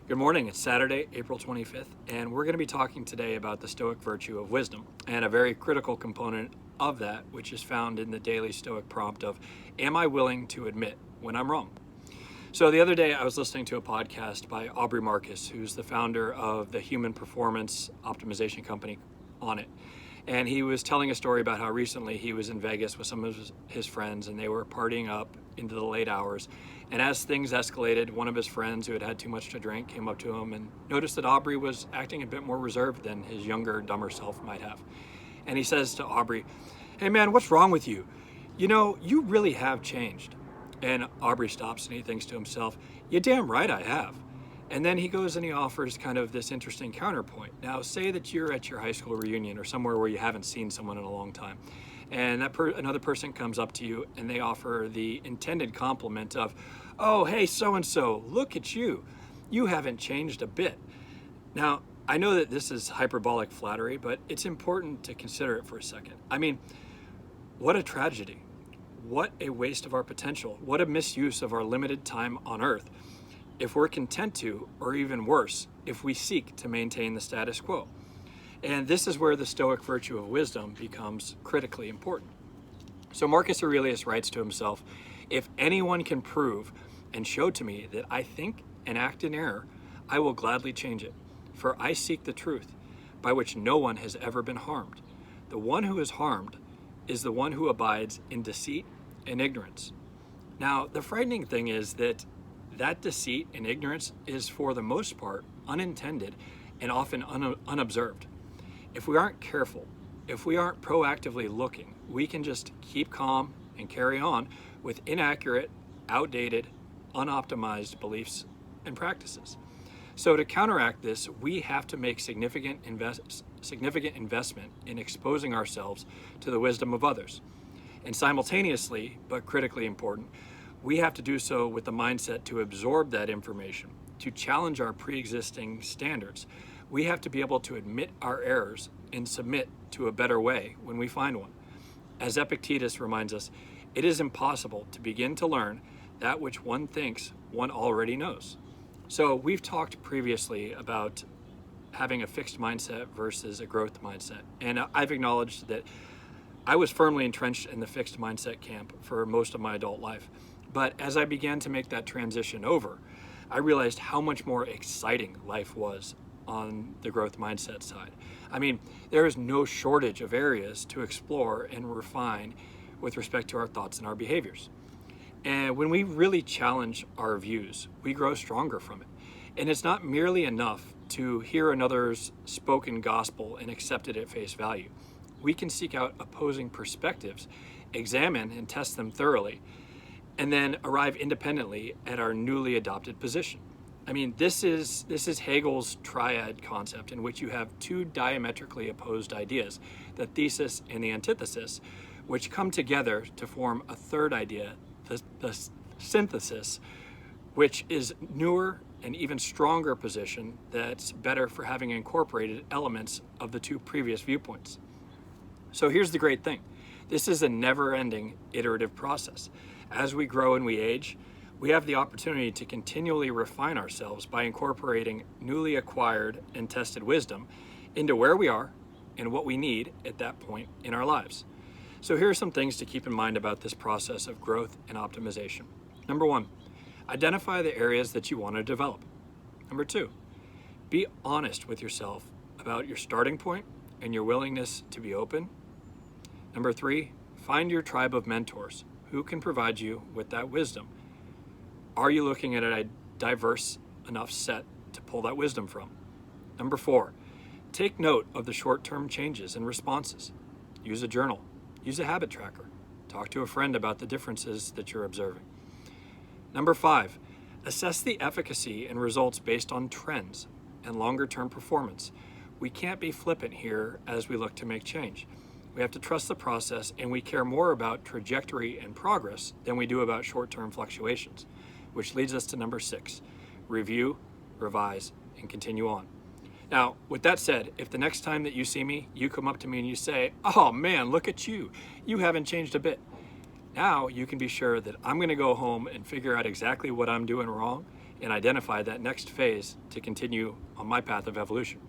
Good morning. It's Saturday, April 25th, and we're going to be talking today about the Stoic virtue of wisdom and a very critical component of that, which is found in the daily Stoic prompt of, am I willing to admit when I'm wrong? So the other day I was listening to a podcast by Aubrey Marcus, who's the founder of the human performance optimization company Onnit. And he was telling a story about how recently he was in Vegas with some of his friends, and they were partying up into the late hours. And as things escalated, one of his friends who had had too much to drink came up to him and noticed that Aubrey was acting a bit more reserved than his younger, dumber self might have. And he says to Aubrey, "Hey man, what's wrong with you? You know, you really have changed." And Aubrey stops and he thinks to himself, "You're damn right I have." And then he goes and he offers kind of this interesting counterpoint. Now, say that you're at your high school reunion or somewhere where you haven't seen someone in a long time, and another person comes up to you and they offer the intended compliment of, "Oh, hey, so-and-so, look at you. You haven't changed a bit." Now, I know that this is hyperbolic flattery, but it's important to consider it for a second. I mean, what a tragedy. What a waste of our potential. What a misuse of our limited time on earth if we're content to, or even worse, if we seek to maintain the status quo. And this is where the Stoic virtue of wisdom becomes critically important. So Marcus Aurelius writes to himself, "If anyone can prove and show to me that I think and act in error, I will gladly change it. For I seek the truth, by which no one has ever been harmed. The one who is harmed is the one who abides in deceit and ignorance." Now, the frightening thing is that deceit and ignorance is, for the most part, unintended and often unobserved. If we aren't careful, if we aren't proactively looking, we can just keep calm and carry on with inaccurate, outdated, unoptimized beliefs and practices. So to counteract this, we have to make significant investment in exposing ourselves to the wisdom of others. And simultaneously, but critically important, we have to do so with the mindset to absorb that information, to challenge our pre-existing standards. We have to be able to admit our errors and submit to a better way when we find one. As Epictetus reminds us, it is impossible to begin to learn that which one thinks one already knows. So we've talked previously about having a fixed mindset versus a growth mindset. And I've acknowledged that I was firmly entrenched in the fixed mindset camp for most of my adult life. But as I began to make that transition over, I realized how much more exciting life was on the growth mindset side. I mean, there is no shortage of areas to explore and refine with respect to our thoughts and our behaviors. And when we really challenge our views, we grow stronger from it. And it's not merely enough to hear another's spoken gospel and accept it at face value. We can seek out opposing perspectives, examine and test them thoroughly, and then arrive independently at our newly adopted position. I mean, this is Hegel's triad concept, in which you have two diametrically opposed ideas, the thesis and the antithesis, which come together to form a third idea, the synthesis, which is newer and even stronger position that's better for having incorporated elements of the two previous viewpoints. So here's the great thing. This is a never-ending iterative process. As we grow and we age, we have the opportunity to continually refine ourselves by incorporating newly acquired and tested wisdom into where we are and what we need at that point in our lives. So here are some things to keep in mind about this process of growth and optimization. Number one, identify the areas that you want to develop. Number two, be honest with yourself about your starting point and your willingness to be open. Number three, find your tribe of mentors who can provide you with that wisdom. Are you looking at a diverse enough set to pull that wisdom from? Number four, take note of the short-term changes and responses. Use a journal, use a habit tracker, talk to a friend about the differences that you're observing. Number five, assess the efficacy and results based on trends and longer-term performance. We can't be flippant here as we look to make change. We have to trust the process, and we care more about trajectory and progress than we do about short-term fluctuations, which leads us to number six, review, revise, and continue on. Now, with that said, if the next time that you see me, you come up to me and you say, "Oh man, look at you. You haven't changed a bit." Now you can be sure that I'm going to go home and figure out exactly what I'm doing wrong and identify that next phase to continue on my path of evolution.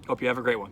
Hope you have a great one.